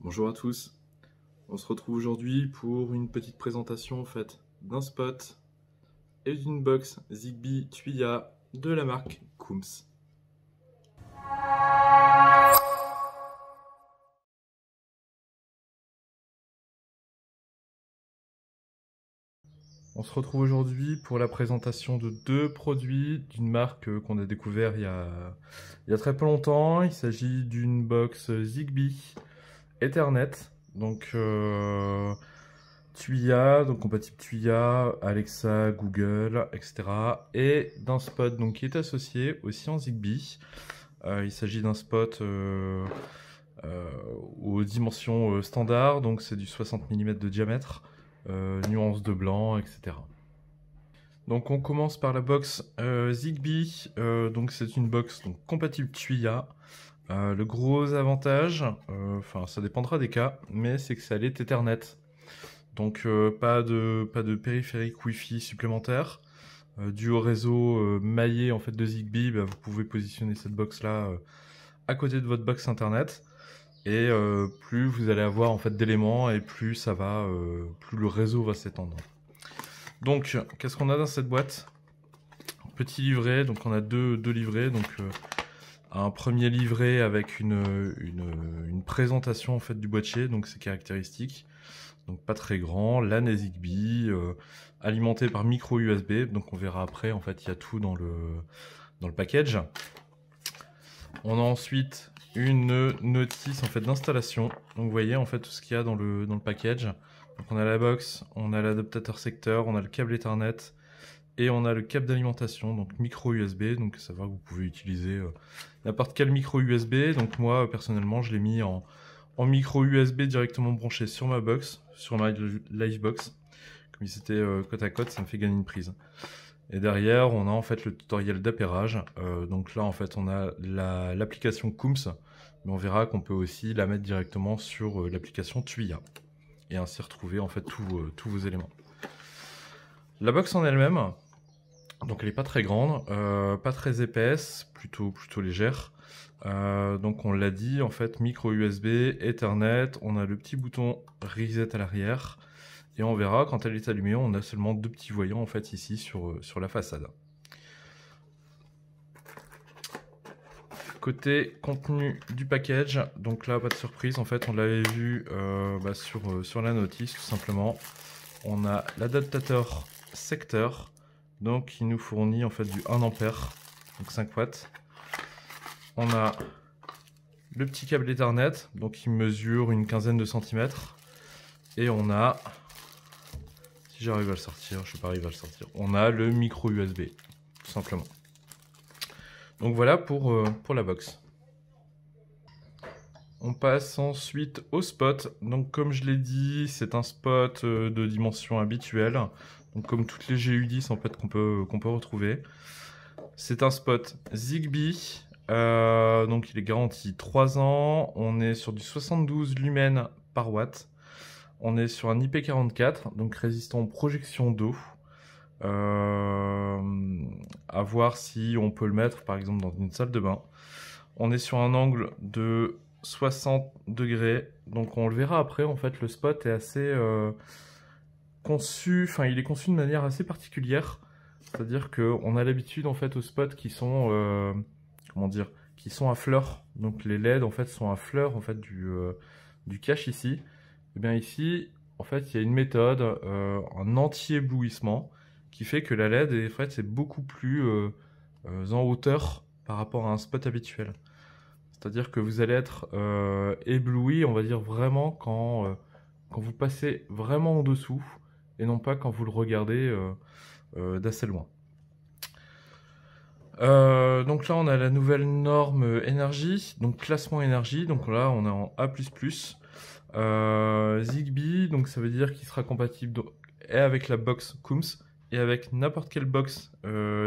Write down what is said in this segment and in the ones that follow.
Bonjour à tous, on se retrouve aujourd'hui pour une petite présentation en fait d'un spot et d'une box Zigbee Tuya de la marque Kooms. On se retrouve aujourd'hui pour la présentation de deux produits d'une marque qu'on a découvert il y a très peu longtemps. Il s'agit d'une box Zigbee Ethernet, donc Tuya, donc compatible Tuya, Alexa, Google, etc. Et d'un spot donc, qui est associé aussi en Zigbee. Il s'agit d'un spot aux dimensions standards, donc c'est du 60 mm de diamètre, nuance de blanc, etc. Donc on commence par la box Zigbee, donc c'est une box donc, compatible Tuya. Le gros avantage, enfin ça dépendra des cas, mais c'est que ça allait Ethernet. Donc pas de périphérique Wi-Fi supplémentaire. Dû au réseau maillé en fait de Zigbee, bah, vous pouvez positionner cette box là à côté de votre box internet. Et plus vous allez avoir en fait d'éléments et plus ça va, plus le réseau va s'étendre. Donc qu'est-ce qu'on a dans cette boîte? Petit livret, donc on a deux livrets. Donc un premier livret avec une présentation en fait du boîtier, donc ses caractéristiques. Donc pas très grand, LAN et Zigbee, alimenté par micro USB, donc on verra après, en fait il y a tout dans le package. On a ensuite une notice en fait d'installation, donc vous voyez en fait tout ce qu'il y a dans le package. Donc on a la box, on a l'adaptateur secteur, on a le câble Ethernet et on a le câble d'alimentation, donc micro USB, donc ça va, vous pouvez utiliser n'importe quel micro USB. Donc moi personnellement je l'ai mis en micro USB directement branché sur ma box, sur ma Livebox. Comme si c'était côte à côte, ça me fait gagner une prise. Et derrière, on a en fait le tutoriel d'appairage. Donc là, en fait, on a l'application Kooms, mais on verra qu'on peut aussi la mettre directement sur l'application Tuya. Et ainsi retrouver en fait tous vos éléments. La box en elle-même, donc elle n'est pas très grande, pas très épaisse, plutôt légère. Donc on l'a dit, en fait, micro USB, Ethernet, on a le petit bouton reset à l'arrière, et on verra quand elle est allumée, on a seulement deux petits voyants en fait ici sur la façade. Côté contenu du package, donc là pas de surprise, en fait on l'avait vu sur la notice tout simplement. On a l'adaptateur secteur, donc qui nous fournit en fait du 1 ampère, donc 5 watts. On a le petit câble Ethernet, donc qui mesure une quinzaine de centimètres. Et on a, si j'arrive à le sortir, je ne sais pas arriver à le sortir, on a le micro USB, tout simplement. Donc voilà pour la box. On passe ensuite au spot. Donc comme je l'ai dit, c'est un spot de dimension habituelle. Donc comme toutes les GU10 en fait qu'on peut retrouver. C'est un spot Zigbee. Donc il est garanti 3 ans. On est sur du 72 lumens par watt. On est sur un IP44, donc résistant aux projections d'eau. À voir si on peut le mettre par exemple dans une salle de bain. On est sur un angle de 60 degrés, donc on le verra après. En fait, le spot est assez conçu, enfin il est conçu de manière assez particulière. C'est-à-dire qu'on a l'habitude en fait aux spots qui sont comment dire, qui sont à fleur. Donc les LED en fait sont à fleur en fait du cache ici. Et bien ici, en fait, il y a une méthode, un anti-éblouissement, qui fait que la LED en fait, c'est beaucoup plus en hauteur par rapport à un spot habituel. C'est-à-dire que vous allez être ébloui, on va dire vraiment quand vous passez vraiment en dessous, et non pas quand vous le regardez d'assez loin. Donc là on a la nouvelle norme énergie, donc classement énergie, donc là on est en A++. Zigbee, donc ça veut dire qu'il sera compatible et avec la box Kooms et avec n'importe quelle box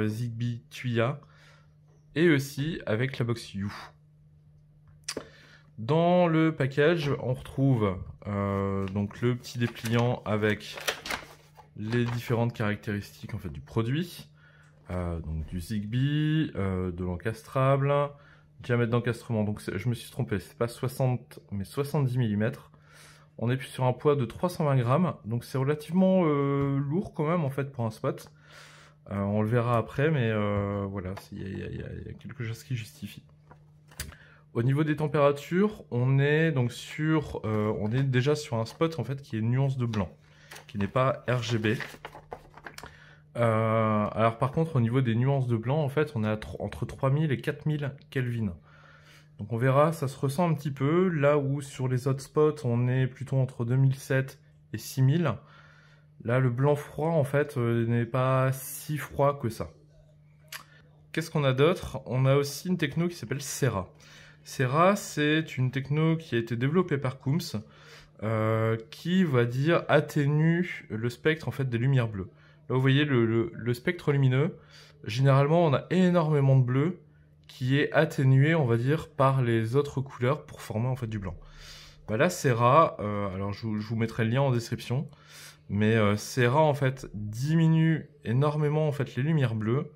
Zigbee Tuya et aussi avec la box You. Dans le package, on retrouve donc le petit dépliant avec les différentes caractéristiques en fait du produit. Donc du Zigbee, de l'encastrable, diamètre d'encastrement, donc je me suis trompé, c'est pas 60 mais 70 mm. On est plus sur un poids de 320 grammes, donc c'est relativement lourd quand même en fait pour un spot. On le verra après, mais voilà, il y a quelque chose qui justifie. Au niveau des températures, on est donc on est déjà sur un spot en fait qui est nuance de blanc, qui n'est pas RGB. Alors par contre, au niveau des nuances de blanc, en fait, on est entre 3000 et 4000 Kelvin. Donc on verra, ça se ressent un petit peu, là où sur les autres spots, on est plutôt entre 2007 et 6000. Là, le blanc froid, en fait, n'est pas si froid que ça. Qu'est-ce qu'on a d'autre? On a aussi une techno qui s'appelle Sera. Sera, c'est une techno qui a été développée par Coombs, qui, va dire, atténue le spectre en fait, des lumières bleues. Là, vous voyez le spectre lumineux. Généralement, on a énormément de bleu qui est atténué, on va dire, par les autres couleurs pour former en fait du blanc. Bah là, Sera, alors je vous mettrai le lien en description, mais Sera en fait diminue énormément en fait les lumières bleues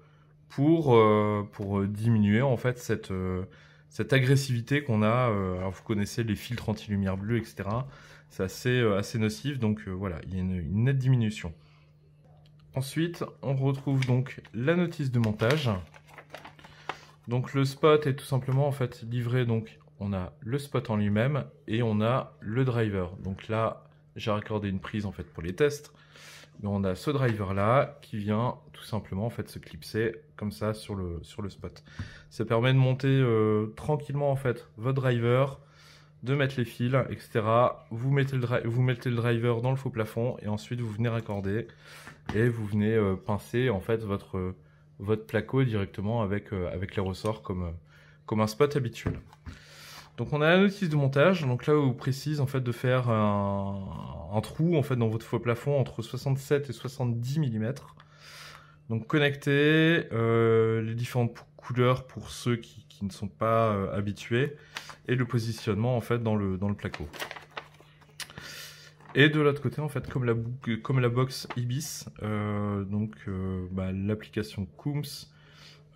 pour diminuer en fait cette agressivité qu'on a. Alors vous connaissez les filtres anti-lumière bleue, etc. C'est assez nocif, donc voilà, il y a une nette diminution. Ensuite, on retrouve donc la notice de montage. Donc le spot est tout simplement en fait livré, donc on a le spot en lui-même et on a le driver. Donc là, j'ai raccordé une prise en fait pour les tests. Mais on a ce driver là qui vient tout simplement en fait se clipser comme ça sur le spot. Ça permet de monter tranquillement en fait votre driver, de mettre les fils, etc. Vous mettez le driver dans le faux plafond et ensuite vous venez raccorder et vous venez pincer en fait votre placo directement avec les ressorts comme un spot habituel. Donc on a la notice de montage, donc là où vous précise en fait de faire un trou en fait dans votre faux plafond entre 67 et 70 mm. Donc connecter les différentes couleurs pour ceux qui ne sont pas habitués et le positionnement en fait dans le placo. Et de l'autre côté en fait comme la box Ibis, l'application Coombs,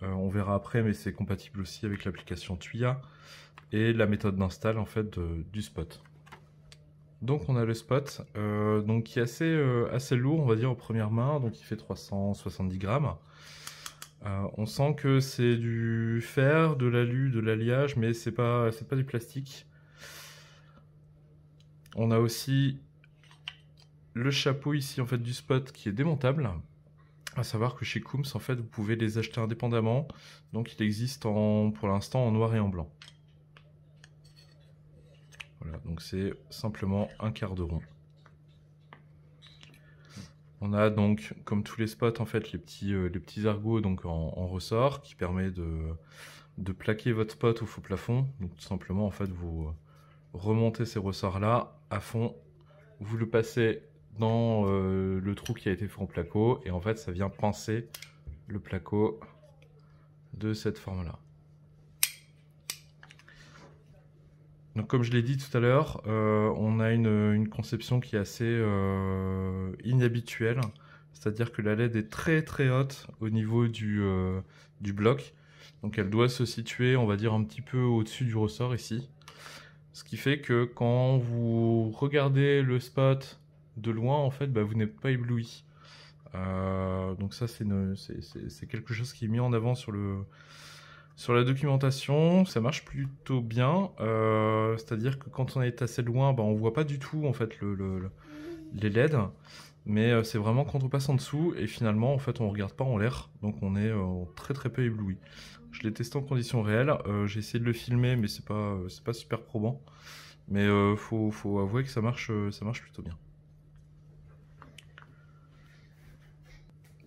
on verra après mais c'est compatible aussi avec l'application Tuya. Et la méthode d'install en fait du spot. Donc on a le spot donc qui est assez lourd on va dire aux premières mains, donc il fait 370 grammes. On sent que c'est du fer, de l'alu, de l'alliage, mais c'est pas du plastique. On a aussi le chapeau ici en fait du spot qui est démontable. À savoir que chez Coombs en fait vous pouvez les acheter indépendamment, donc il existe pour l'instant en noir et en blanc. Voilà, donc c'est simplement un quart de rond. On a donc, comme tous les spots, en fait, les petits argots donc en ressort qui permet de plaquer votre spot au faux plafond. Donc tout simplement, en fait, vous remontez ces ressorts-là à fond, vous le passez dans le trou qui a été fait en placo et en fait, ça vient pincer le placo de cette forme-là. Donc comme je l'ai dit tout à l'heure, on a une conception qui est assez inhabituelle, c'est-à-dire que la LED est très très haute au niveau du bloc, donc elle doit se situer on va dire un petit peu au-dessus du ressort ici, ce qui fait que quand vous regardez le spot de loin en fait vous n'êtes pas ébloui. Donc ça c'est quelque chose qui est mis en avant sur la documentation. Ça marche plutôt bien, c'est-à-dire que quand on est assez loin, on voit pas du tout en fait les LED, mais c'est vraiment quand on passe en dessous et finalement en fait on regarde pas en l'air, donc on est très très peu ébloui. Je l'ai testé en conditions réelles, j'ai essayé de le filmer, mais c'est pas super probant, mais faut avouer que ça marche plutôt bien.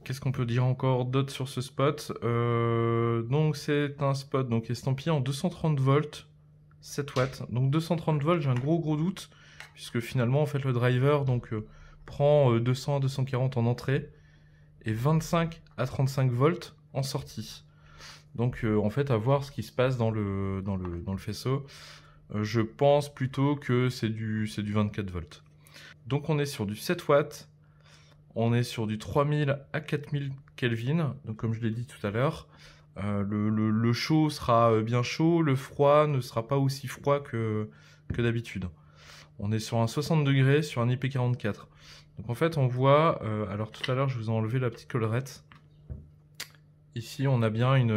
Qu'est-ce qu'on peut dire encore d'autre sur ce spot? Donc c'est un spot donc estampillé en 230 volts, 7 watts. Donc 230 volts, j'ai un gros doute, puisque finalement en fait le driver donc prend 200 à 240 en entrée et 25 à 35 volts en sortie. Donc en fait à voir ce qui se passe dans le faisceau. Je pense plutôt que c'est du 24 volts. Donc on est sur du 7 watts. On est sur du 3000 à 4000 Kelvin, donc comme je l'ai dit tout à l'heure. Le chaud sera bien chaud, le froid ne sera pas aussi froid que d'habitude. On est sur un 60 degrés sur un IP44. Donc en fait on voit, alors tout à l'heure je vous ai enlevé la petite collerette. Ici on a bien une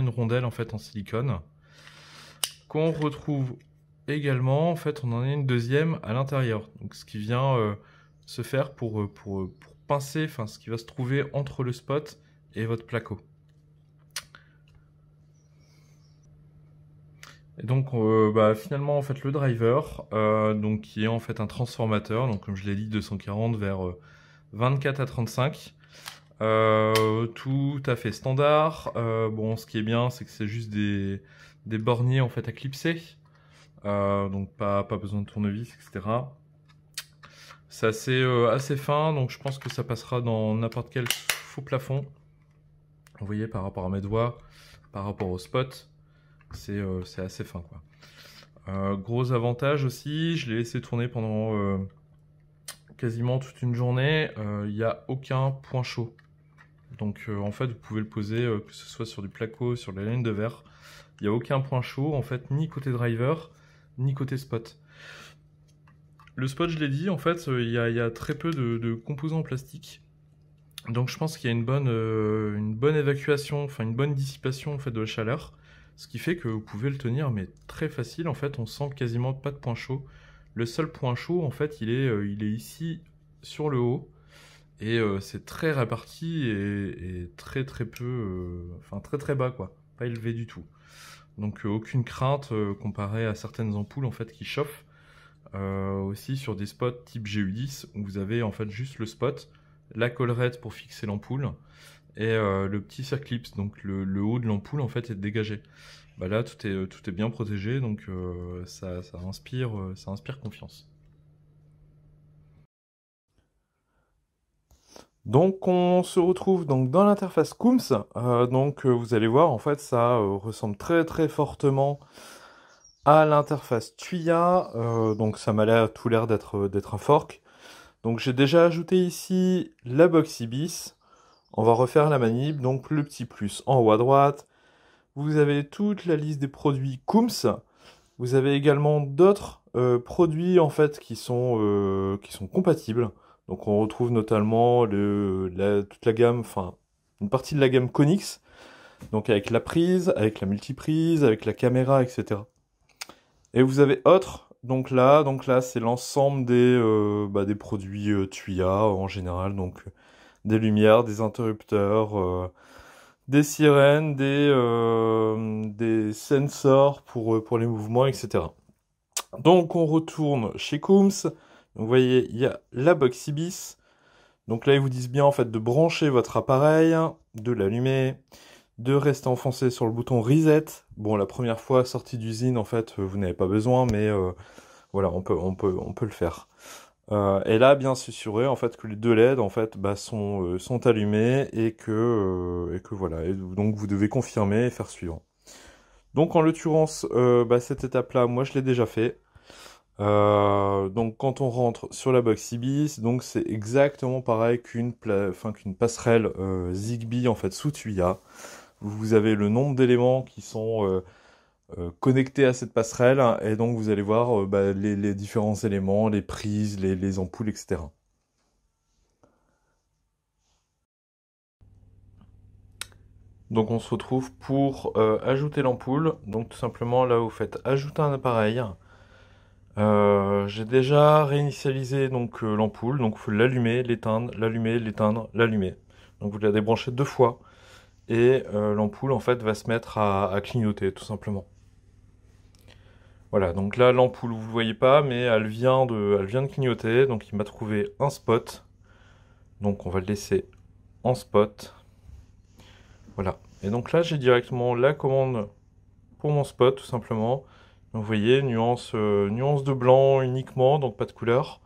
rondelle en fait en silicone qu'on retrouve également. En fait on en a une deuxième à l'intérieur. Donc ce qui vient se faire pour pincer, enfin ce qui va se trouver entre le spot et votre placo. Et donc finalement en fait le driver, donc qui est en fait un transformateur, donc comme je l'ai dit 240 vers 24 à 35, tout à fait standard. Bon, ce qui est bien c'est que c'est juste des borniers en fait à clipser, donc pas besoin de tournevis, etc. C'est assez fin, donc je pense que ça passera dans n'importe quel faux plafond. Vous voyez par rapport à mes doigts, par rapport au spot. C'est assez fin quoi. Gros avantage aussi, je l'ai laissé tourner pendant quasiment toute une journée. Il n'y a aucun point chaud. Donc en fait vous pouvez le poser que ce soit sur du placo, sur la laine de verre. Il n'y a aucun point chaud en fait, ni côté driver, ni côté spot. Le spot, je l'ai dit, en fait il y a très peu de composants en plastique. Donc je pense qu'il y a une bonne évacuation, enfin une bonne dissipation en fait de la chaleur. Ce qui fait que vous pouvez le tenir, mais très facile. En fait, on sent quasiment pas de point chaud. Le seul point chaud, en fait, il est ici sur le haut. Et c'est très réparti et très peu... Enfin, très bas, quoi. Pas élevé du tout. Donc, aucune crainte comparé à certaines ampoules, en fait, qui chauffent. Aussi sur des spots type GU10, où vous avez, en fait, juste le spot, la collerette pour fixer l'ampoule, et le petit circlips, donc le haut de l'ampoule en fait est dégagé. Bah là tout est bien protégé, donc ça inspire confiance. Donc on se retrouve donc dans l'interface Coombs. Vous allez voir en fait ça ressemble très fortement à l'interface Tuya. Donc ça m'a tout l'air d'être un fork. Donc j'ai déjà ajouté ici la box Ibis. On va refaire la manip, donc le petit plus en haut à droite. Vous avez toute la liste des produits Coombs. Vous avez également d'autres produits en fait qui sont compatibles. Donc on retrouve notamment toute la gamme, enfin une partie de la gamme Konix. Donc avec la prise, avec la multiprise, avec la caméra, etc. Et vous avez autres. Donc là c'est l'ensemble des produits Tuya en général. Donc des lumières, des interrupteurs, des sirènes, des sensors pour les mouvements, etc. Donc on retourne chez Coombs. Donc, vous voyez, il y a la box Ibis. Donc là, ils vous disent bien en fait de brancher votre appareil, de l'allumer, de rester enfoncé sur le bouton Reset. Bon, la première fois sortie d'usine, en fait, vous n'avez pas besoin, mais voilà, on peut le faire. Et là, bien s'assurer en fait que les deux LED en fait sont allumés et que voilà. Et donc vous devez confirmer et faire suivant. Donc en l'occurrence, cette étape-là, moi je l'ai déjà fait. Donc quand on rentre sur la box Ibis, donc c'est exactement pareil qu'une passerelle Zigbee en fait sous Tuya. Vous avez le nombre d'éléments qui sont connecté à cette passerelle, et donc vous allez voir les différents éléments, les prises, les ampoules, etc. Donc on se retrouve pour ajouter l'ampoule. Donc tout simplement là vous faites ajouter un appareil. J'ai déjà réinitialisé donc l'ampoule, donc il faut l'allumer, l'éteindre, l'allumer, l'éteindre, l'allumer. Donc vous la débranchez 2 fois et l'ampoule en fait va se mettre à clignoter tout simplement. Voilà, donc là l'ampoule vous ne voyez pas, mais elle vient de clignoter, donc il m'a trouvé un spot. Donc on va le laisser en spot. Voilà, et donc là j'ai directement la commande pour mon spot tout simplement. Donc vous voyez, nuance de blanc uniquement, donc pas de couleur.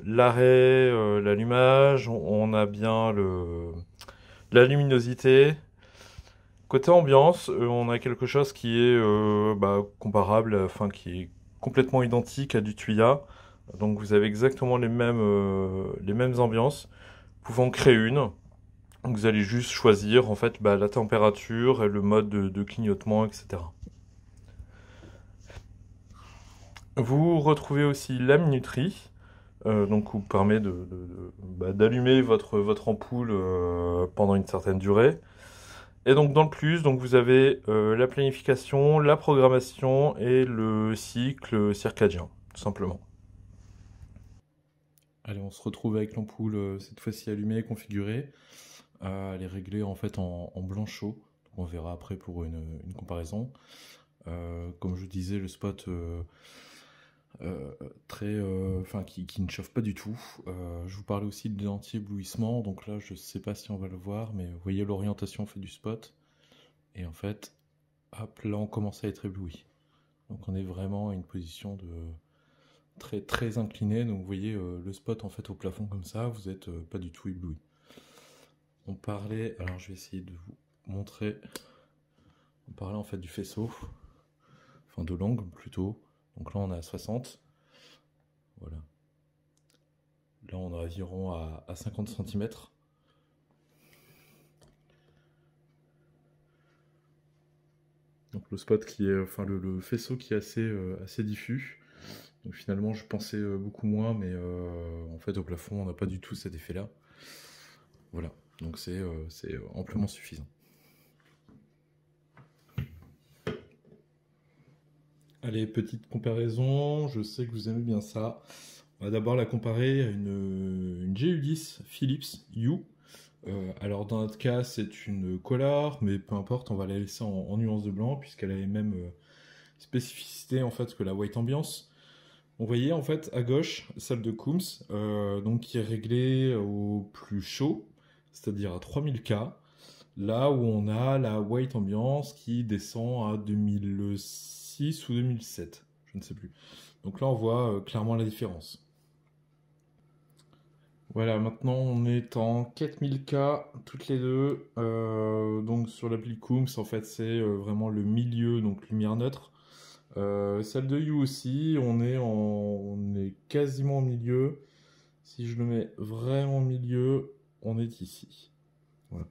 L'arrêt, l'allumage, on a bien la luminosité. Côté ambiance, on a quelque chose qui est comparable, enfin qui est complètement identique à du Tuya. Donc vous avez exactement les mêmes ambiances. Vous pouvez en créer une. Vous allez juste choisir en fait la température et le mode de clignotement, etc. Vous retrouvez aussi la minuterie, donc vous permet d'allumer votre ampoule pendant une certaine durée. Et donc dans le plus, donc vous avez la planification, la programmation et le cycle circadien, tout simplement. Allez, on se retrouve avec l'ampoule cette fois-ci allumée et configurée. Elle est réglée en fait en blanc chaud. On verra après pour une comparaison. Comme je disais, le spot qui ne chauffe pas du tout. Je vous parlais aussi de l'anti-éblouissement. Donc là, je ne sais pas si on va le voir, mais vous voyez l'orientation fait du spot. Et en fait, hop, là, on commence à être ébloui. Donc on est vraiment à une position de très très inclinée. Donc vous voyez le spot en fait au plafond comme ça, vous n'êtes pas du tout ébloui. On parlait, alors je vais essayer de vous montrer. On parlait en fait du faisceau, enfin de l'angle plutôt. Donc là on est à 60. Voilà. Là on est environ à 50 cm. Donc le spot qui est, enfin le faisceau qui est assez diffus. Donc finalement je pensais beaucoup moins, mais en fait au plafond on n'a pas du tout cet effet là. Voilà, donc c'est amplement suffisant. Allez, petite comparaison, je sais que vous aimez bien ça. On va d'abord la comparer à une GU10 Philips Hue. Alors dans notre cas c'est une Collard, mais peu importe, on va la laisser en nuance de blanc puisqu'elle a les mêmes spécificités en fait que la White Ambiance. Vous voyez en fait à gauche celle de Coombs, donc qui est réglée au plus chaud, c'est-à-dire à 3000 K. Là où on a la White Ambiance qui descend à 2006 ou 2007, je ne sais plus. Donc là on voit clairement la différence. Voilà, maintenant on est en 4000K toutes les deux. Donc sur l'appli Coombs, en fait c'est vraiment le milieu, donc lumière neutre. Celle de You aussi, on est quasiment au milieu. Si je le mets vraiment au milieu, on est ici. Voilà.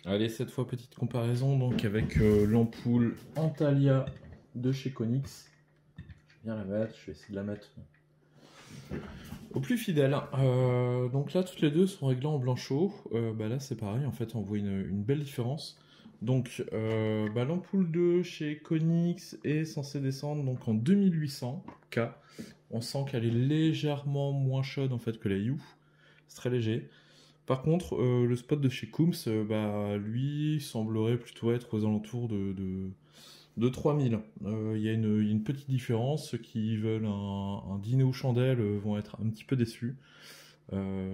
Allez, cette fois petite comparaison donc avec l'ampoule Antalya de chez Konix. Je vais bien la mettre, je vais essayer de la mettre au plus fidèle. Donc là, toutes les deux sont réglées en blanc chaud. Là, c'est pareil, en fait, on voit une belle différence. Donc, l'ampoule de chez Konix est censée descendre donc en 2800 K. On sent qu'elle est légèrement moins chaude en fait que la Hue. C'est très léger. Par contre, le spot de chez Coombs, lui, semblerait plutôt être aux alentours de 3000. Il y a une petite différence. Ceux qui veulent un dîner aux chandelles vont être un petit peu déçus.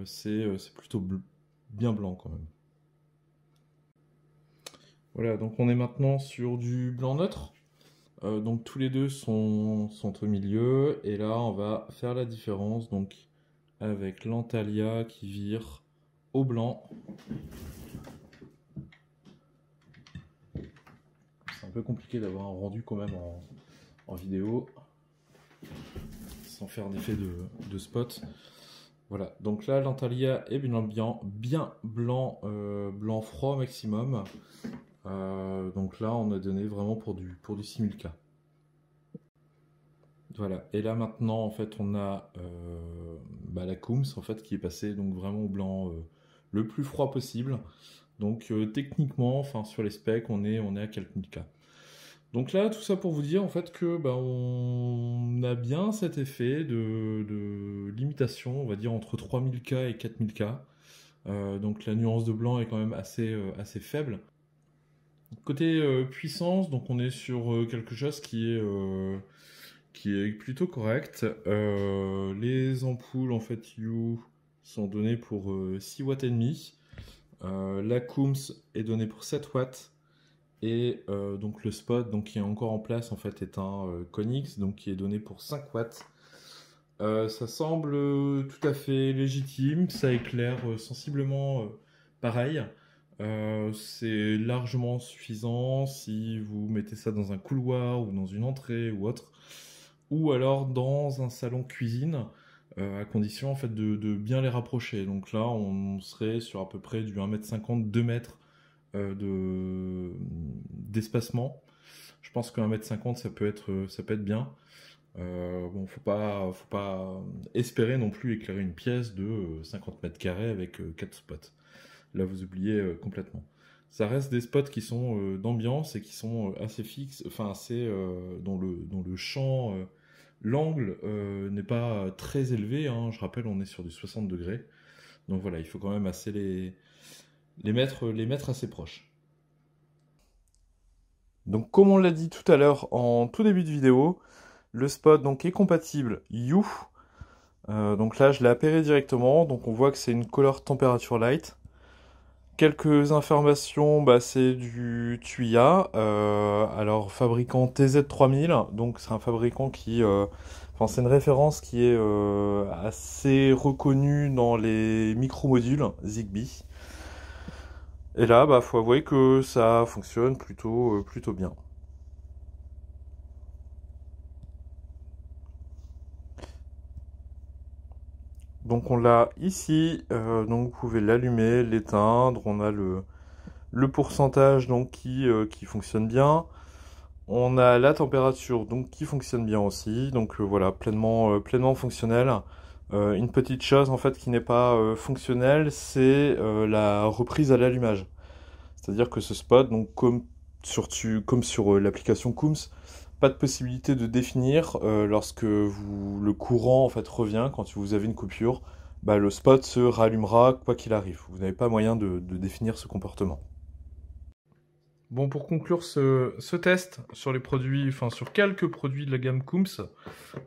C'est plutôt bien blanc quand même. Voilà, donc on est maintenant sur du blanc neutre. Donc tous les deux sont au milieu. Et là, on va faire la différence donc avec l'Antalya qui vire au blanc. C'est un peu compliqué d'avoir un rendu quand même en vidéo sans faire un effet de spot. Voilà, donc là l'Antalya est bien blanc, blanc froid maximum. Donc là on a donné vraiment pour du 6000K. Voilà, et là maintenant en fait on a la Coombs en fait qui est passée donc vraiment au blanc le plus froid possible. Donc techniquement, enfin sur les specs, on est à quelques mille K. Donc là, tout ça pour vous dire en fait que on a bien cet effet de limitation, on va dire entre 3000K et 4000K. Donc la nuance de blanc est quand même assez faible. Côté puissance, donc on est sur quelque chose qui est plutôt correct. Les ampoules en fait Hue sont données pour 6 watts et demi. La Coombs est donnée pour 7 watts. Et donc le spot donc, qui est encore en place en fait est un Konix donc qui est donné pour 5 watts. Ça semble tout à fait légitime, ça éclaire sensiblement pareil. C'est largement suffisant si vous mettez ça dans un couloir ou dans une entrée ou autre. ou alors dans un salon cuisine, à condition en fait de bien les rapprocher. Donc là, on serait sur à peu près du 1,50 m, 2 mètres d'espacement. Je pense que 1,50 m ça peut être bien. Bon, faut pas espérer non plus éclairer une pièce de 50 mètres carrés avec 4 spots. Là, vous oubliez complètement. Ça reste des spots qui sont d'ambiance et qui sont assez fixes, enfin assez dont le champ, l'angle n'est pas très élevé, hein. Je rappelle, on est sur du 60 degrés. Donc voilà, il faut quand même assez les mettre assez proches. Donc comme on l'a dit tout à l'heure en tout début de vidéo, le spot donc est compatible You. Donc là, je l'ai appairé directement, donc on voit que c'est une Color Temperature Light. Quelques informations, bah, c'est du Tuya, alors fabricant TZ3000, donc c'est un fabricant qui, enfin c'est une référence qui est assez reconnue dans les micro-modules Zigbee. Et là, bah, faut avouer que ça fonctionne plutôt bien. Donc on l'a ici, donc vous pouvez l'allumer, l'éteindre, on a le pourcentage donc qui fonctionne bien. On a la température donc qui fonctionne bien aussi, donc voilà, pleinement fonctionnel. Une petite chose en fait qui n'est pas fonctionnelle, c'est la reprise à l'allumage. C'est-à-dire que ce spot, donc comme sur l'application Cooms, pas de possibilité de définir lorsque le courant en fait revient, quand vous avez une coupure, bah, le spot se rallumera quoi qu'il arrive. Vous n'avez pas moyen de définir ce comportement. Bon, pour conclure ce test sur les produits, enfin sur quelques produits de la gamme Cooms,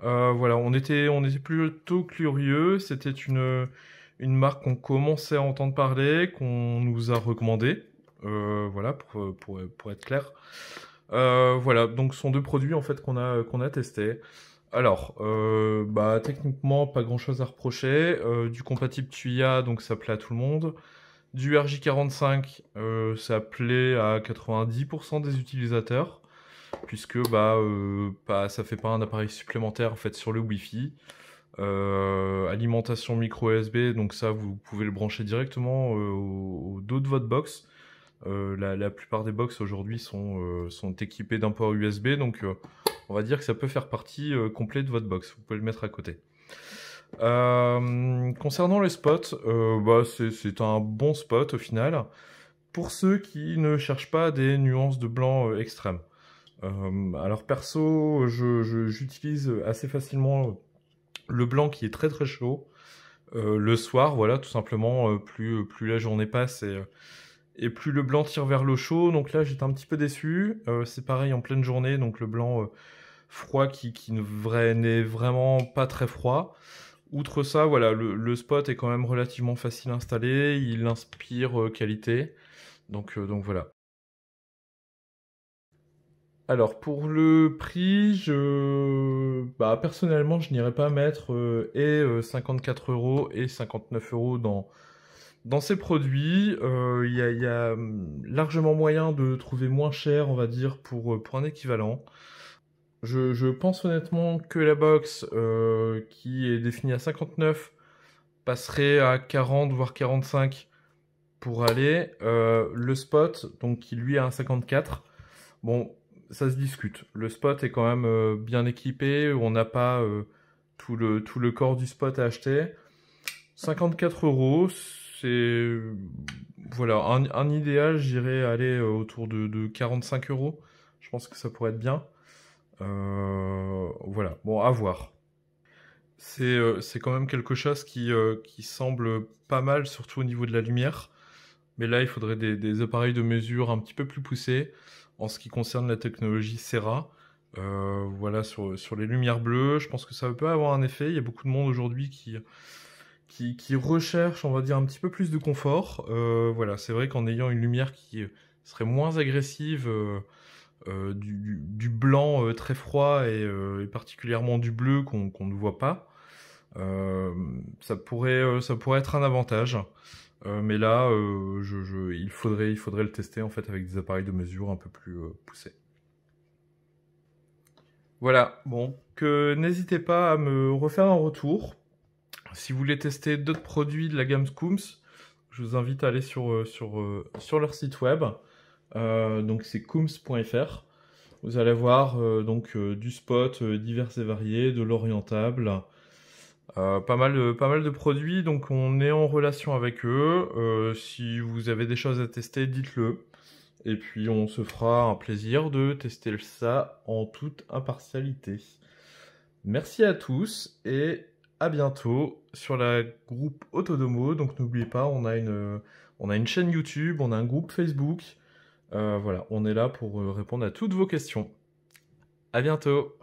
voilà, on était plutôt curieux. C'était une marque qu'on commençait à entendre parler, qu'on nous a recommandé, voilà, pour être clair. Voilà, donc ce sont deux produits en fait qu'on a testés. Alors, bah techniquement pas grand chose à reprocher. Du compatible Tuya, donc ça plaît à tout le monde. Du RJ45, ça plaît à 90% des utilisateurs, puisque ça fait pas un appareil supplémentaire en fait sur le Wi-Fi. Alimentation micro USB, donc ça vous pouvez le brancher directement au dos de votre box. La plupart des box aujourd'hui sont équipées d'un port USB, donc on va dire que ça peut faire partie complète de votre box. Vous pouvez le mettre à côté. Concernant les spots, bah c'est un bon spot au final pour ceux qui ne cherchent pas des nuances de blanc extrêmes. Alors perso, j'utilise assez facilement le blanc qui est très chaud le soir, voilà, tout simplement. Plus la journée passe et plus le blanc tire vers l'eau chaud. Donc là, j'étais un petit peu déçu. C'est pareil en pleine journée, donc le blanc froid qui n'est vraiment pas très froid. Outre ça, voilà, le spot est quand même relativement facile à installer, il inspire qualité, donc voilà. Alors pour le prix, personnellement, je n'irais pas mettre 54 € et 59 € dans ces produits. Il y a largement moyen de trouver moins cher, on va dire, pour un équivalent. Je pense honnêtement que la box qui est définie à 59 passerait à 40 voire 45 pour aller. Le spot, donc qui lui a un 54, bon, ça se discute. Le spot est quand même bien équipé, on n'a pas tout le corps du spot à acheter. 54 €, c'est voilà, un idéal, j'irais aller autour de 45 €. Je pense que ça pourrait être bien. Voilà, bon, à voir. C'est quand même quelque chose qui semble pas mal, surtout au niveau de la lumière. Mais là, il faudrait des appareils de mesure un petit peu plus poussés en ce qui concerne la technologie Serra. Voilà, sur les lumières bleues, je pense que ça peut avoir un effet. Il y a beaucoup de monde aujourd'hui qui recherche, on va dire, un petit peu plus de confort. Voilà, c'est vrai qu'en ayant une lumière qui serait moins agressive, du blanc très froid et particulièrement du bleu qu'on ne voit pas, ça pourrait être un avantage. Mais là, il faudrait le tester en fait avec des appareils de mesure un peu plus poussés. Voilà, bon, que n'hésitez pas à me refaire un retour. Si vous voulez tester d'autres produits de la gamme Scooms, je vous invite à aller sur leur site web. Donc c'est cooms.fr. Vous allez voir du spot divers et variés, de l'orientable, pas mal de produits. Donc on est en relation avec eux. Si vous avez des choses à tester, dites-le. Et puis on se fera un plaisir de tester ça en toute impartialité. Merci à tous et à bientôt sur la groupe Autodomo. Donc n'oubliez pas, on a une chaîne YouTube, on a un groupe Facebook. Voilà, on est là pour répondre à toutes vos questions. À bientôt!